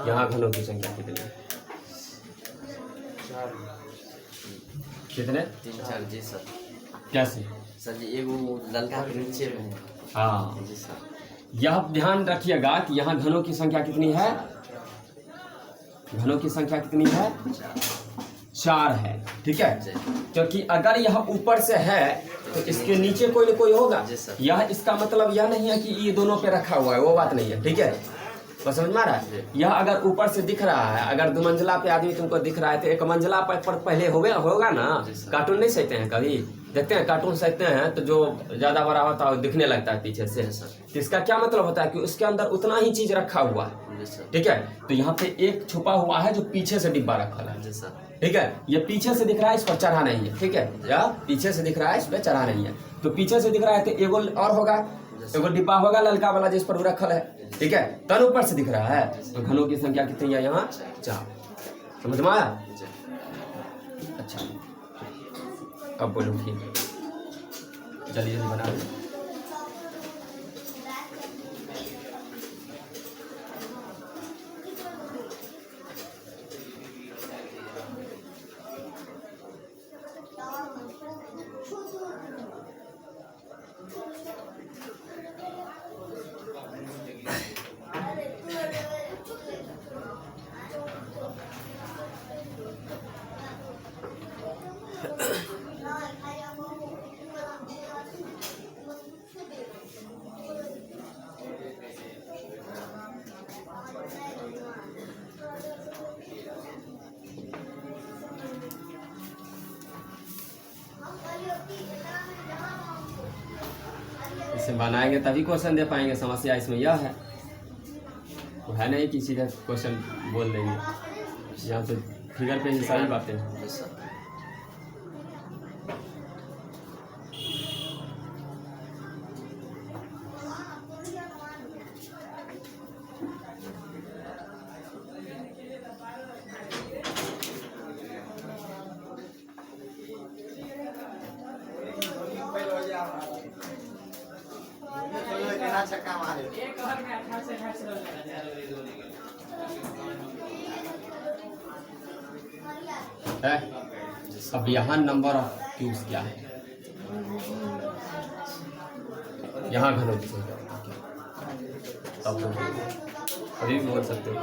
यहाँ घनों की संख्या कितनी है? कितने? 3 4 जी सर। कैसे? सर जी एगो लड़का के नीचे में है। हाँ, जी सर। यह ध्यान रखिएगा कि यहाँ घनों की संख्या कितनी है? घनों की संख्या कितनी है? 4 है। ठीक है, क्योंकि अगर यह ऊपर से है तो इसके नीचे कोई न कोई होगा। यह इसका मतलब यह नहीं है कि ये दोनों पे रखा हुआ है, वो बात नहीं है। ठीक है, तो समझ में आ रहा है? यह अगर ऊपर से दिख रहा है, अगर 2 मंजिला पे आदमी तुमको दिख रहा है तो 1 मंजिला पर पहले होगा ना। कार्टून नहीं सहते हैं, कभी देखते हैं कार्टून सहते हैं तो जो ज्यादा बड़ा होता है दिखने लगता है पीछे से। तो इसका क्या मतलब होता है कि उसके अंदर उतना ही चीज रखा हुआ है। ठीक है, तो यहाँ पे एक छुपा हुआ है जो पीछे से डिब्बा रखा है। ठीक है, ये पीछे से दिख रहा है, इस पर चढ़ा नहीं है। ठीक है, या पीछे से दिख रहा है, इस पर चढ़ा नहीं है। तो पीछे से दिख रहा है तो एगो और होगा, एगो डिब्बा होगा ललका वाला जिस पर रखल है। ठीक है, तन ऊपर से दिख रहा है तो घनों की संख्या कितनी है यहाँ? 4। समझ में आया? अच्छा, अब बोलो ठीक है, जल्दी जल्दी बना दो। इसे बनाएंगे तभी क्वेश्चन दे पाएंगे। समस्या इसमें यह है, वो है नहीं कि सीधा क्वेश्चन बोल देंगे। यहाँ तो फिगर पे ही सारी बातें हैं। अब यहाँ नंबर ऑफ क्यूब्स क्या है? यहाँ घनों की संख्या अब अभी भी बोल सकते हो।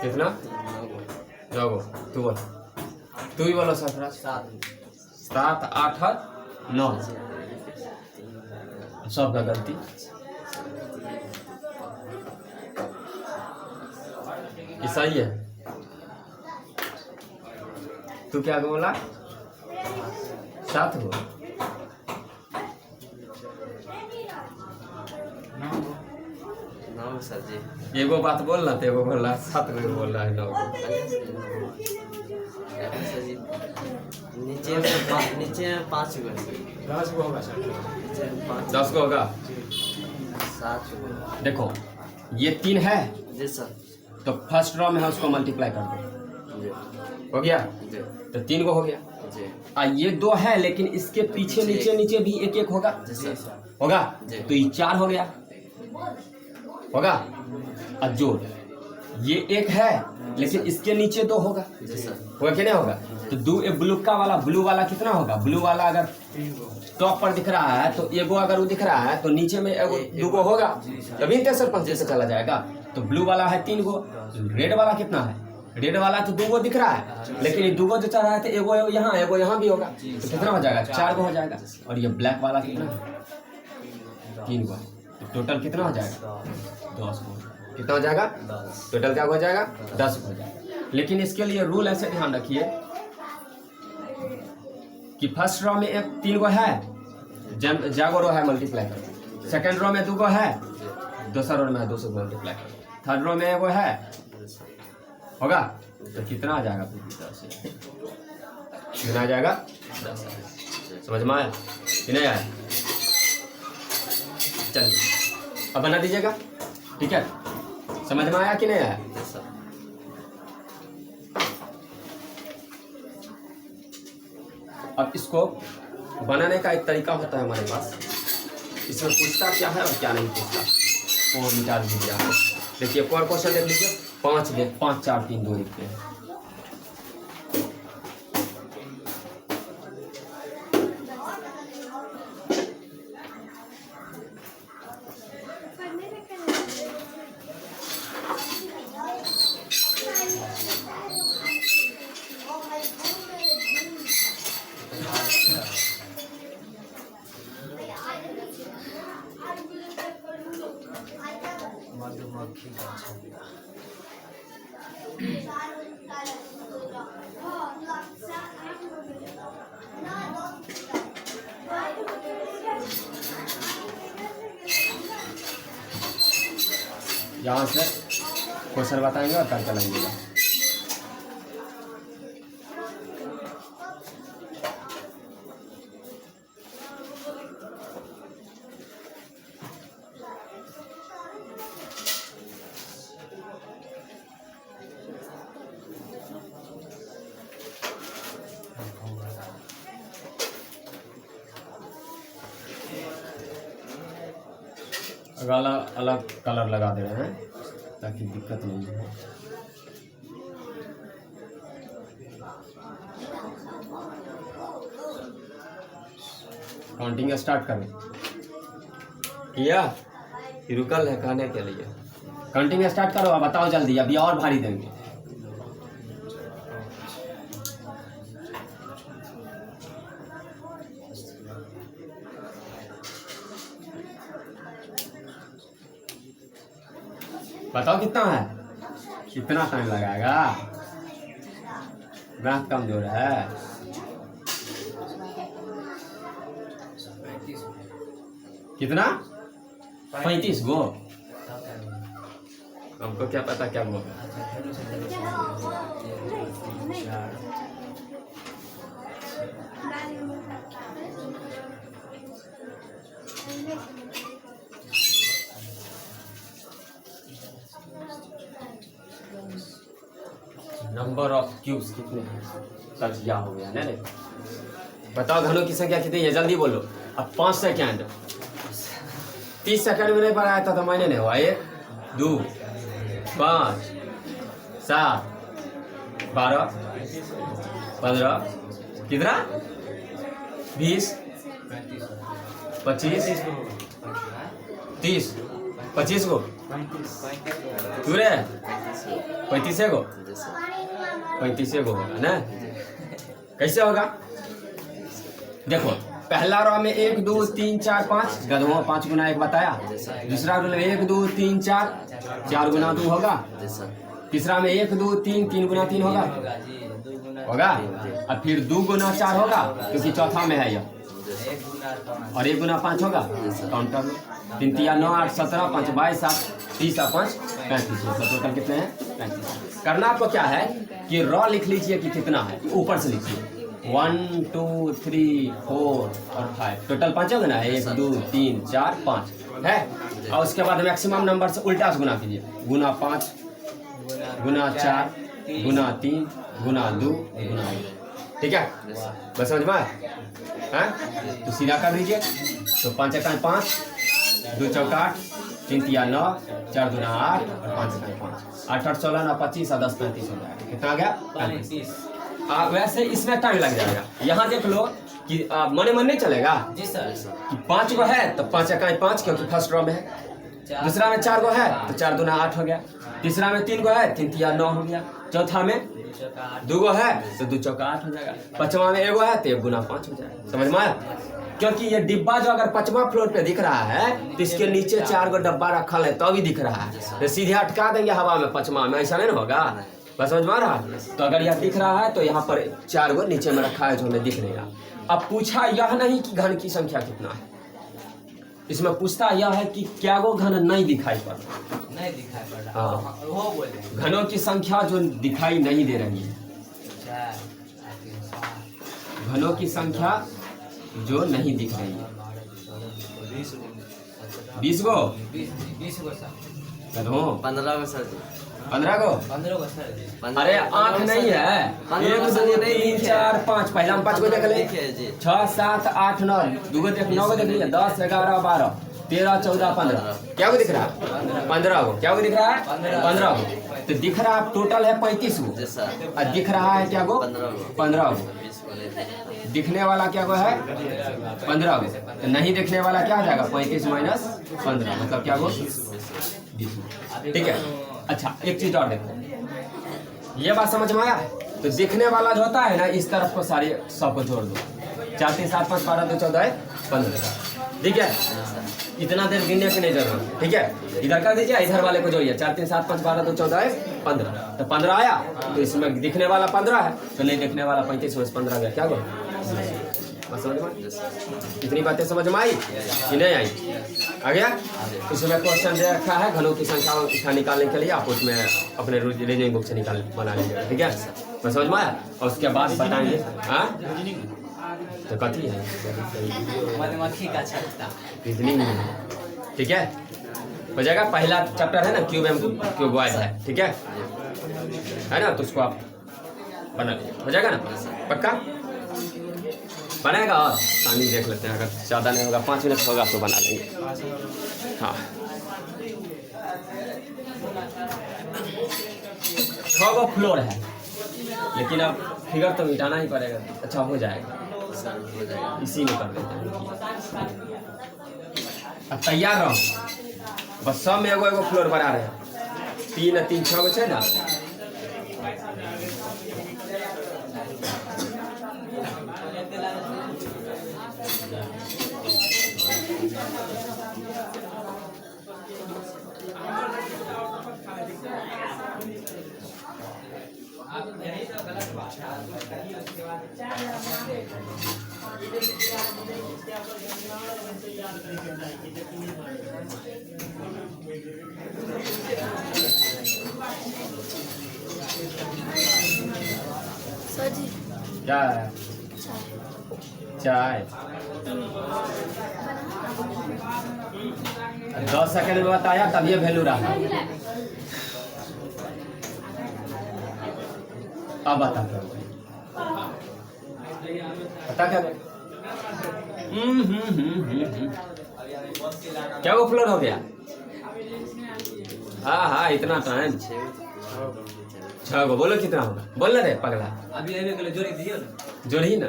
कितना? 9 गो। तू ही बोलो सरफराज। 7 8 और 9 सबका गलती। ये सही है। तू क्या बोला? 7 गो। 9 सर जी। एगो बात बोल रहा था, एगो बोल रहा 7 गो बोल रहा है 9 गो। नीचे में 5 गो। 10 गो होगा सर। 10 गो होगा। 7 गो। देखो ये 3 है जी सर। तो फर्स्ट रो में है उसको मल्टीप्लाई कर दो, हो गया। तो 3 गो हो गया। ये 2 है लेकिन इसके पीछे नीचे भी एक एक होगा, होगा तो ये 4 हो गया, होगा। अब जोड़, ये 1 है लेकिन इसके नीचे 2 होगा, होगा कि नहीं होगा? तो ब्लू वाला कितना होगा? ब्लू वाला अगर टॉप पर दिख रहा है तो एगो अगर वो दिख रहा है तो नीचे में एगो 2 गो होगा, तभी तेसर पंजे से चला जाएगा। तो ब्लू वाला है 3 गो। रेड वाला कितना है? रेड वाला तो 2 गो दिख रहा है लेकिन ये 2 गो जो चल रहा है तो एगो यहाँ भी होगा, तो कितना हो जाएगा? 4 गो हो जाएगा। और ये ब्लैक वाला कितना है? 3 गो। तो टोटल कितना हो जाएगा? 10 गो। कितना हो जाएगा? टोटल क्या हो जाएगा? 10 हो जाएगा। लेकिन इसके लिए रूल ऐसे ध्यान रखिए कि फर्स्ट रो में 3 गो है, जागो रो है मल्टीप्लाई कर। सेकंड रो में 2 गो है, दूसरा रो में है 2 से मल्टीप्लाई कर। थर्ड रो में एगो है, होगा। तो कितना आ जाएगा? 10 कितना आ जाएगा? 10। समझ में आया कि नहीं आया? चलिए अब बना दीजिएगा, ठीक है? समझ में आया कि नहीं आया? अब इसको बनाने का एक तरीका होता है हमारे पास। इसमें पूछता क्या है और क्या नहीं पूछता वो मिटा दीजिए आप। देखिए पर क्वेश्चन देख लीजिए, 5 4 3 2 लिखते हैं। मधुमक्खी का छत्ता। यहाँ से क्वेश्चन बताएंगे और करके लगाइएगा। अलग अलग कलर लगा दे रहे हैं ताकि दिक्कत नहीं हो। काउंटिंग स्टार्ट करें। किया रुकल है कहने के लिए। काउंटिंग स्टार्ट करो, अब बताओ जल्दी, अभी और भारी देंगे। बताओ कितना है, कितना टाइम लगाएगा? मैथ कमजोर है। 35 कितना? 35 गो। हमको क्या पता क्या गो है। नंबर ऑफ क्यूब्स कितने हैं? सब यह हो गया ना रे। बताओ घनों की संख्या कितनी है, जल्दी बोलो। अब 5 सेकेंड, 30 सेकेंड में नहीं बनाया था तो मैंने नहीं हुआ। 1 2 5 7 12 15 कितना? 20 25 30 25 गो। तू रे 35 गो, 35 गो होगा ना। कैसे होगा? देखो पहला रो में 1 2 3 4 5 गधों 5 गुना 1 बताया। दूसरा रो में 1 2 3 4 4 गुना 2 होगा। तीसरा में 1 2 3 3 गुना 3 होगा होगा। अब फिर 2 गुना 4 होगा क्योंकि चौथा में है यह, और 1 गुना 5 होगा। काउंटर में 3 3 9 8 17 5 22 7 30 और 5 35। तो टोटल कितने हैं? 35। करना आपको क्या है कि रॉ लिख लीजिए कि कितना है, ऊपर से लिखिए 1 2 3 4 और 5। टोटल 5 होगा ना, 1 2 3 4 5 है। और उसके बाद मैक्सिमम नंबर से उल्टा से गुना कीजिए। गुना 5 गुना 4 गुना 3 गुना 2 गुना 1। ठीक है, बस समझ में है? तो सीधा कर दीजिए। तो 5 1 5 2 चौका 8 3 3 9 4 दूना 8 और 5 1 5 8 8 16 9 25 और 10 35 हो जाएगा। कितना आ गया? 35। वैसे इसमें टाइम लग जाएगा। यहाँ देख लो कि मने मन नहीं चलेगा जी सर। कि 5 गो है तो 5 1 5 क्योंकि फर्स्ट रो में है। दूसरा में 4 गो है तो 4 दूना 8 हो गया। तीसरा में 3 गो है 3 3 9 हो गया। चौथा में 2 गो है तो 2 चौका 8 हो जाएगा। पांचवा में 1 गो है तो 1 गुना 5 हो जाएगा। समझ में आया? क्योंकि ये डिब्बा जो अगर 5वां फ्लोर पे दिख रहा है तो इसके नीचे 4 गो डब्बा रखल है तो भी दिख रहा है। तो सीधे अटका देंगे हवा में 5वां में, ऐसा नहीं ना होगा। बस समझ में आ रहा है? तो अगर यह दिख रहा है तो यहाँ पर 4 गो नीचे में रखा है जो हमें दिख नहीं रहा। अब पूछा यह नहीं कि घन की संख्या कितना है, इसमें पूछता यह है कि क्या गो घन नहीं दिखाई पड़ रहा। नहीं दिखाई पड़ रहा। हाँ, वो बोले घनों की संख्या जो दिखाई नहीं दे रही है। 4 घनों की संख्या जो नहीं दिख रही है। 20 20 गो 20 गो सर। गधों 15 गो सर जी। 15 को 15 को सर। अरे आँख नहीं है, 1 2 3 4 5, पहला हम 5 को देख ले, 6 7 8 9, 2 को देख 9 को देख लिया, 10 11 12 13 14 15, क्या को दिख रहा है 15 को, क्या को दिख रहा है 15 को, तो दिख रहा है टोटल है 35 को, और दिख रहा है क्या को 15 को, दिखने वाला क्या को है 15 को, तो नहीं दिखने वाला क्या आ जाएगा 35 माइनस 15, मतलब क्या को 20। ठीक है। अच्छा एक चीज और देखो, ये बात समझ में आया। तो दिखने वाला जो होता है ना, इस तरफ को सारे 100 को जोड़ दो, 4 3 7 5 12 2 14 15, ठीक है। इतना देर गिनने की नहीं जरूरत, ठीक है। इधर कर दीजिए, इधर वाले को जोड़िए, 4 3 7 5 12 2 14 15, तो 15 आया, तो इसमें दिखने वाला 15 है, तो नहीं दिखने वाला 35 में 15 गया, क्या बोल समझ में? इतनी बातें समझ में आई कि नहीं आई? आ गया? इसमें क्वेश्चन दे रखा है घनों की संख्या निकालने के लिए, आप उसमें अपने रीजनिंग बुक से निकाल बना लीजिएगा, ठीक है। मैं समझ में आया, और उसके बाद बताएंगे हाँ तो कथी है मधुमक्खी का छत्ता। रीजनिंग, ठीक है। हो जाएगा, पहला चैप्टर है ना क्यूब एम क्यूबॉइड है, ठीक है ना, तो उसको आप बना लीजिए, हो जाएगा ना पक्का बनेगा। और पानी देख लेते हैं, अगर ज़्यादा नहीं होगा 5 मिनट होगा तो बना लेंगे। हाँ 6 गो फ्लोर है, लेकिन अब फिगर तो मिटाना ही पड़ेगा। अच्छा हो जाएगा, इसी में कर देते हैं। अब तैयार रहो, बस सब में एगो एगो फ्लोर बना रहे हैं। 3 3 6 गो है ना, सर जी क्या है चाय 10 सेकंड में बताया, तब ये वैल्यू रहा। अब बता पता क्या क्या वो फ्लोर हो गया? हाँ इतना टाइम 6 को बोलो कितना होगा, बोल रहे पगला अभी जोड़ी दियो ना, जोड़ी ना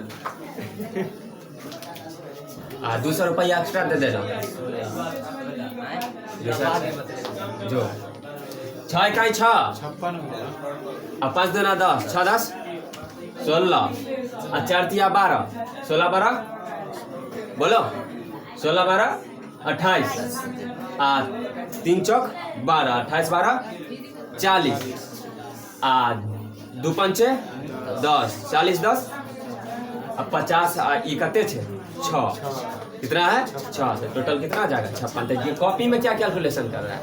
200 रुपया एक्स्ट्रा दे देना जो 6 इकाई 6 अब 5 दूना 10 6 10 16 और 4 तिया 12 16 12 बोलो 16 12 28 3 चौक 12 28 12 40 2 पंचे 10 40 10 अब 50 ये कते 6 कितना है 6, तो टोटल कितना आ जाएगा 56। ये कॉपी में क्या कैलकुलेशन कर रहा है,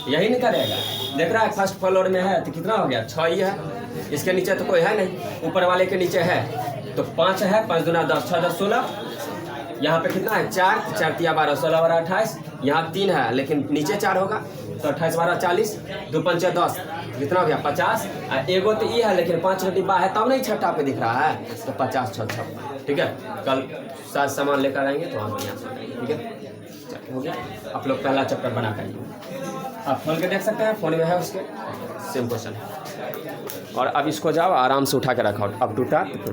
यही नहीं करेगा। देख रहा है फर्स्ट फ्लोर में है तो कितना हो गया 6 ही है, इसके नीचे तो कोई है नहीं, ऊपर वाले के नीचे है तो 5 है, 5 दूना 10 6 10 16, यहाँ पे कितना है 4 4 तिया 12 16 12 28, यहाँ 3 है लेकिन नीचे 4 होगा तो 28 12 40 2 पंचे 10 कितना हो गया 50। एगो तो ये है लेकिन 5 डिब्बा है तब नहीं छठा पे दिख रहा है, तो 50 6 6, ठीक है। कल साथ सामान लेकर आएंगे तो हम बढ़िया से, ठीक है हो गया। आप लोग पहला चैप्टर बना कर आप खोल के देख सकते हैं, फोन में है उसके सेम क्वेश्चन। और अब इसको जाओ आराम से उठा के रखो, अब टूटा तो